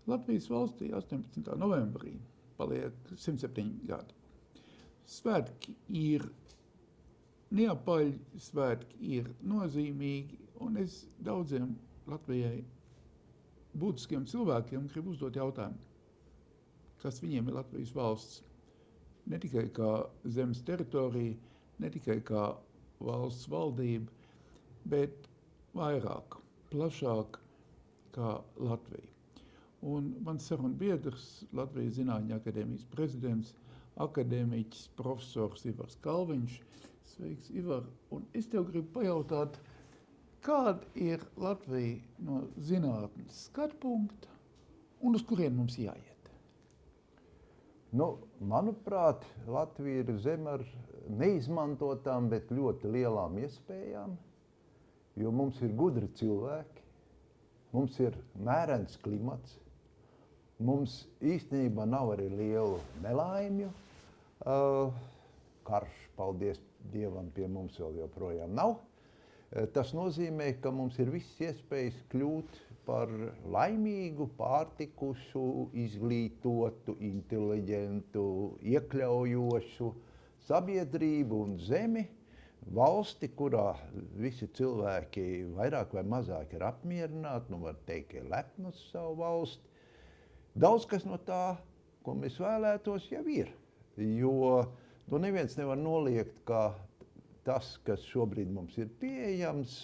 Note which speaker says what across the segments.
Speaker 1: Latvijas valstī 18. novembrī paliek 107 gadi. Svētki ir neapaļi, svētki ir nozīmīgi, un es daudziem Latvijai būtiskiem cilvēkiem gribu uzdot jautājumu, kas viņiem ir Latvijas valsts. Ne tikai kā zemes teritorija, ne tikai kā valsts valdība, bet vairāk, plašāk kā Latvija. Un mans sarunu biedrs, Latvijas Zinātņu akadēmijas prezidents, akadēmiķis, profesors Ivars Kalviņš. Sveiks, Ivar! Un es tev gribu pajautāt, kāda ir Latvija no zinātnes skatu punkta un uz kurien mums jāiet?
Speaker 2: Manuprāt, Latvija ir zeme ar neizmantotām, bet ļoti lielām iespējām, jo mums ir gudri cilvēki, mums ir mērens klimats, mums īstenībā nav arī lielu nelaimju. Karš, paldies Dievam, pie mums vēl joprojām nav. Tas nozīmē, ka mums ir visas iespējas kļūt par laimīgu, pārtikušu, izglītotu, inteliģentu, iekļaujošu sabiedrību un zemi, valsti, kurā visi cilvēki vairāk vai mazāk ir apmierināti, var teikt, ir lepni uz savu valsti. Daudz kas no tā, ko mēs vēlētos, jau ir, jo neviens nevar noliegt, ka tas, kas šobrīd mums ir pieejams,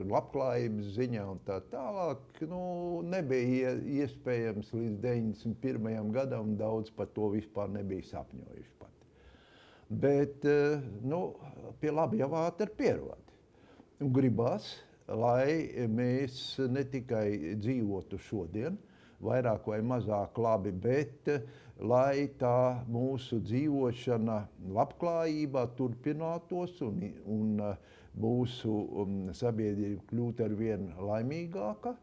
Speaker 2: labklājības ziņā un tā tālāk, nebija iespējams līdz 91. gadam, un daudz par to vispār nebija sapņojuši pat. Bet, pie labi jau ātri pierod. Un gribas, lai mēs ne tikai dzīvotu šodien, vairāk vai mazāk labi, bet lai tā mūsu dzīvošana labklājībā turpinātos un mūsu sabiedrība kļūtu arvien laimīgāka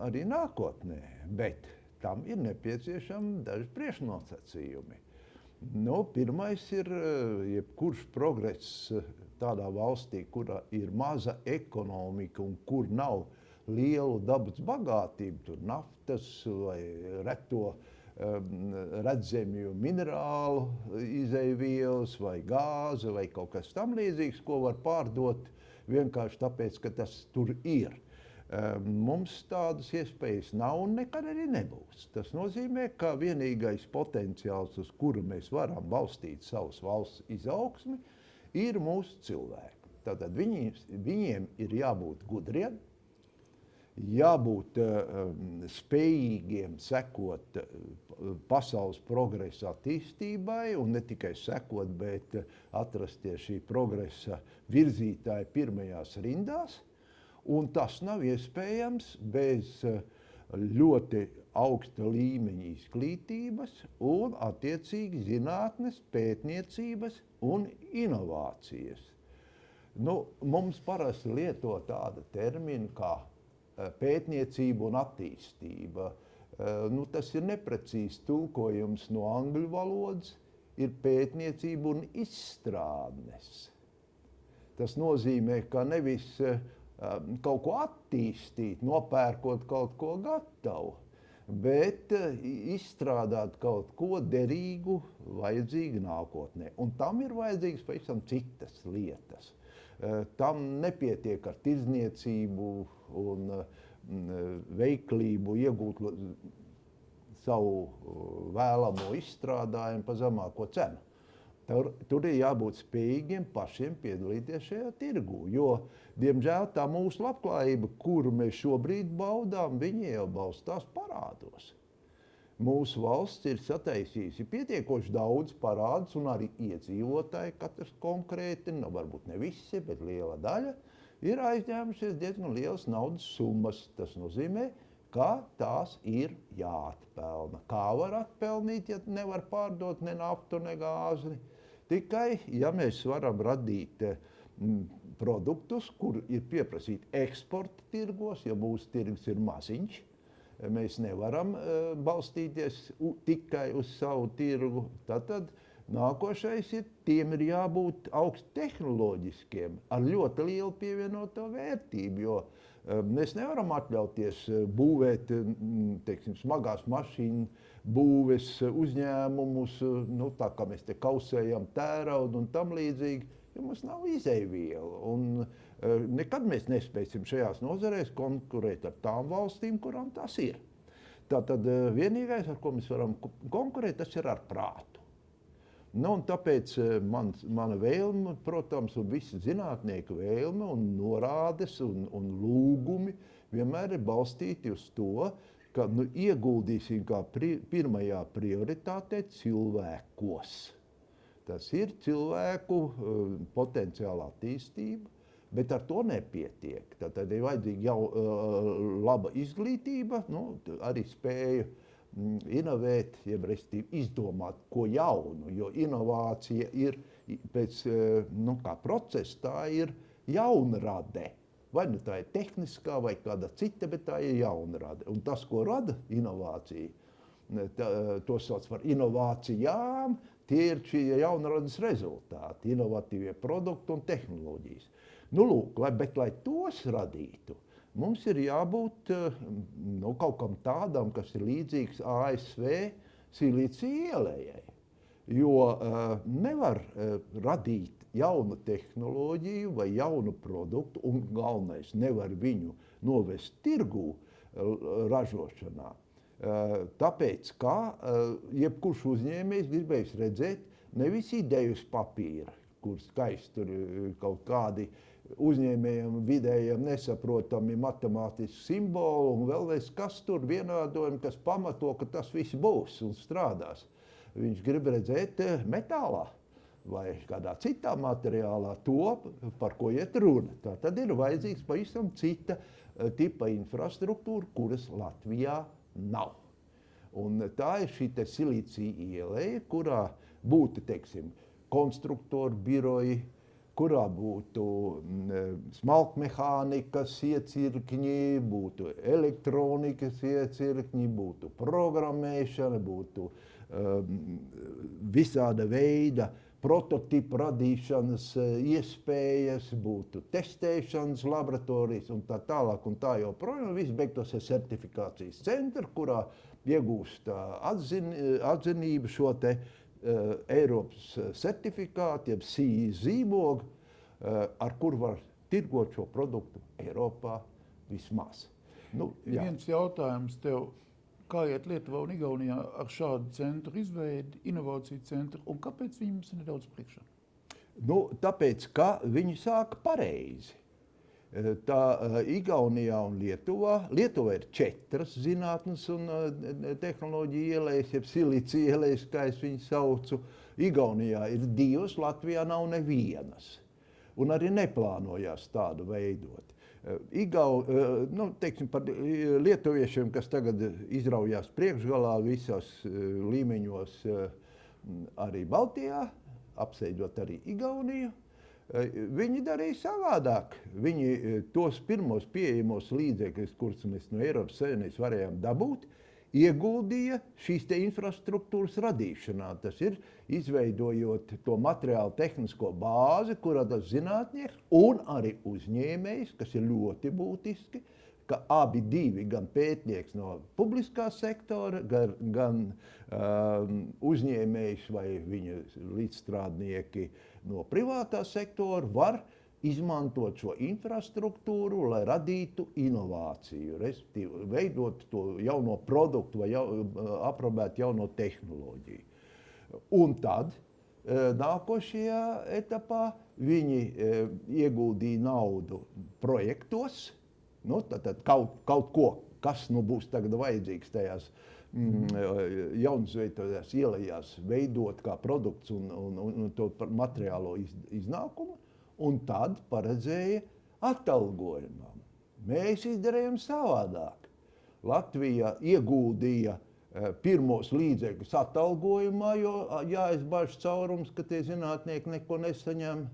Speaker 2: arī nākotnē. Bet tam ir nepieciešami daži priekšnosacījumi. Pirmais ir jebkurš progress tādā valstī, kurā ir maza ekonomika un kur nav lielu dabas bagātību, tur naftas vai reto redzemju minerālu izeivielas vai gāze vai kaut kas tam līdzīgs, ko var pārdot vienkārši tāpēc, ka tas tur ir. Mums tādas iespējas nav un nekad arī nebūs. Tas nozīmē, ka vienīgais potenciāls, uz kuru mēs varam balstīt savas valsts izaugsmi, ir mūsu cilvēki. Tātad viņiem ir jābūt gudriem, jābūt spējīgiem sekot pasaules progresa attīstībai un ne tikai sekot, bet atrasties šī progresa virzītāja pirmajās rindās. Un tas nav iespējams bez ļoti augsta līmeņa izglītības un attiecīgi zinātnes, pētniecības un inovācijas. Mums parasti lieto tāda termina kā pētniecība un attīstība. Tas ir neprecīzs tulkojums no angļu valodas, ir pētniecība un izstrādnes. Tas nozīmē, ka nevis kaut ko attīstīt, nopērkot kaut ko gatavu, bet izstrādāt kaut ko derīgu, vajadzīgu nākotnē. Un tam ir vajadzīgas pavisam citas lietas. Tam nepietiek ar tirdzniecību un veiklību iegūt savu vēlamo izstrādājumu par zemāko cenu. Tur ir jābūt spējīgiem pašiem piedalīties šajā tirgū, jo, diemžēl, tā mūsu labklājība, kuru mēs šobrīd baudām, viņi jau balstās parādos. Mūsu valsts ir sataisījusi pietiekoši daudz parādus, un arī iedzīvotāji, katrs konkrēti, varbūt ne visi, bet liela daļa, ir aizņēmušies diezgan lielas naudas summas. Tas nozīmē, ka tās ir jāatpelna. Kā var atpelnīt, ja nevar pārdot ne naftu, ne gāzi? Tikai, ja mēs varam radīt produktus, kur ir pieprasīti eksporta tirgos, ja mūsu tirgus ir maziņš, mēs nevaram balstīties tikai uz savu tirgu, tad Nākošais tiem ir jābūt augst tehnoloģiskiem, ar ļoti lielu pievienoto vērtību, jo mēs nevaram atļauties būvēt, teiksim, smagās mašīnu būves uzņēmumus, nu, tā kā mēs te kausējam tēraudu un tam līdzīgi, jo mums nav izēviela. Un nekad mēs nespēsim šajās nozarēs konkurēt ar tām valstīm, kurām tas ir. Tātad vienīgais, ar ko mēs varam konkurēt, tas ir ar prātu. Nu, un tāpēc mana vēlme, protams, un visi zinātnieku vēlme un norādes un lūgumi vienmēr ir balstīti uz to, ka ieguldīsim kā pirmajā prioritātē cilvēkos. Tas ir cilvēku potenciāla attīstība, bet ar to nepietiek. Tad ir vajadzīga jau laba izglītība, arī spēja inovēt, jeb restīvi izdomāt ko jaunu, jo inovācija ir pēc kā procesa, tā ir jaunrade. Vai nu tā ir tehniskā vai kāda cita, bet tā ir jaunrade. Un tas, ko rada inovācija, to sauc par inovācijām, tie ir šie jaunrades rezultāti, inovatīvie produkti un tehnoloģijas. Nu, lūk, bet lai tos radītu, mums ir jābūt kaut kam tādam, kas ir līdzīgs ASV Silīcija ielējai. Jo nevar radīt jaunu tehnoloģiju vai jaunu produktu, un galvenais, nevar viņu novest tirgū ražošanā. Tāpēc, ka jebkurš uzņēmējs gribēs redzēt nevis ideju uz papīra, kur skaisti tur kaut kādi uzņēmējiem vidējiem nesaprotami matemātiski simboli un vēl kas tur vienādojumi, kas pamato, ka tas viss būs un strādās. Viņš grib redzēt metālā vai kādā citā materiālā to, par ko iet runa. Tā tad ir vajadzīgs pavisam cita tipa infrastruktūra, kuras Latvijā nav. Un tā ir šī Silīcija ieleja, kurā būtu, teiksim, konstruktoru biroji, kurā būtu smalkmehānikas iecirkņi, būtu elektronikas iecirkņi, būtu programmēšana, būtu visāda veida prototipu radīšanas iespējas, būtu testēšanas laboratorijas un tā tālāk un tā joprojām. Viss beigtos ir certifikācijas centra, kurā iegūst atzinību šo te Eiropas certifikātu, jeb CE zīmogu, ar kur var tirgot šo produktu Eiropā vismaz.
Speaker 1: Viens jautājums tev, kā iet Lietuvā un Igaunijā ar šādu centru izveidi, inovāciju centru, un kāpēc viņi mums ir nedaudz priekšā?
Speaker 2: Tāpēc, ka viņi sāka pareizi. Tā Igaunijā un Lietuvā. Lietuvā ir 4 zinātnes un tehnoloģija ielejas, jeb Silīcija ielejas, kā es viņu saucu. Igaunijā ir 2, Latvijā nav nevienas. Un arī neplānojās tādu veidot. Teiksim, par lietuviešiem, kas tagad izraujās priekšgalā visos līmeņos arī Baltijā, apsēdot arī Igauniju, viņi darīja savādāk. Viņi tos pirmos pieejamos līdzekļus, kurus mēs no Eiropas Savienības varējām dabūt, ieguldīja šīs te infrastruktūras radīšanā. Tas ir izveidojot to materiālu tehnisko bāzi, kurā tas zinātnieks un arī uzņēmējs, kas ir ļoti būtiski, ka abi divi, gan pētnieks no publiskā sektora, gan uzņēmējs vai viņa līdzstrādnieki no privātā sektora var izmantot šo infrastruktūru, lai radītu inovāciju, respektīvi veidot to jauno produktu vai aprobētu jauno tehnoloģiju. Un tad nākošajā etapā viņi ieguldīja naudu projektos, tad kaut ko, kas būs tagad vajadzīgs tajās jaunizveidotajās ielejās veidot kā produkts un to materiālo iznākumu, un tad paredzēja atalgojumam. Mēs izdarījām savādāk. Latvija ieguldīja pirmos līdzekļus atalgojumā, jo jāizbāž caurums, ka tie zinātnieki neko nesaņem.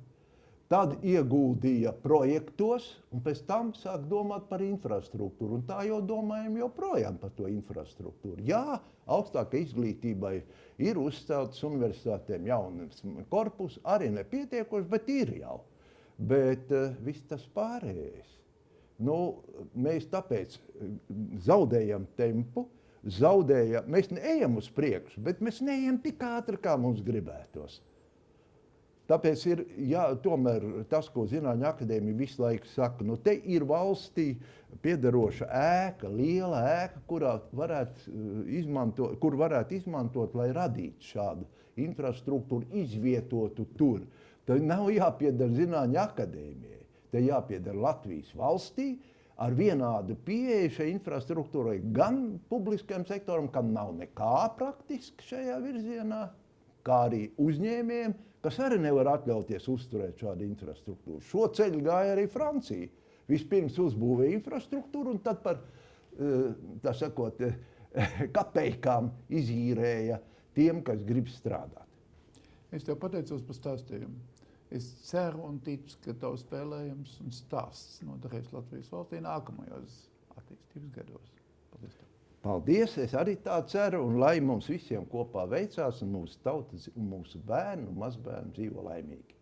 Speaker 2: tad ieguldīja projektos, un pēc tam sāk domāt par infrastruktūru. Un tā jau domājam joprojām par to infrastruktūru. Jā, augstākai izglītībai ir uzceltas universitātēm jaunas korpus, arī nepietiekoši, bet ir jau. Bet viss tas pārējais. Mēs tāpēc zaudējam tempu, mēs neejam uz priekšu, bet mēs neejam tik ātri, kā mums gribētos. Tāpēc ir tomēr tas, ko Zinātņu akadēmija visu laiku saka, te ir valstī piederoša ēka, liela ēka, kur varētu izmantot, lai radītu šādu infrastruktūru, izvietotu tur. Tad nav jāpieder Zinātņu akadēmijai, te jāpieder Latvijas valstī ar vienādu pieeju šai infrastruktūrai gan publiskajam sektoram, kam nav nekā praktiski šajā virzienā, kā arī uzņēmējiem, kas arī nevar atļauties uzturēt šādu infrastruktūru. Šo ceļu gāja arī Francija. Vispirms uzbūvēja infrastruktūru un tad par, tā sakot, kapeikām izīrēja tiem, kas grib strādāt.
Speaker 1: Es tev pateicos par stāstījumu. Es ceru un ticu, ka tavs spēlējums un stāsts noderēs Latvijas valstī nākamajos attīstības gados. Paldies tev.
Speaker 2: Paldies, es arī tā ceru, un lai mums visiem kopā veicās, un mūsu tauta, un mūsu bērni un mazbērni dzīvo laimīgi.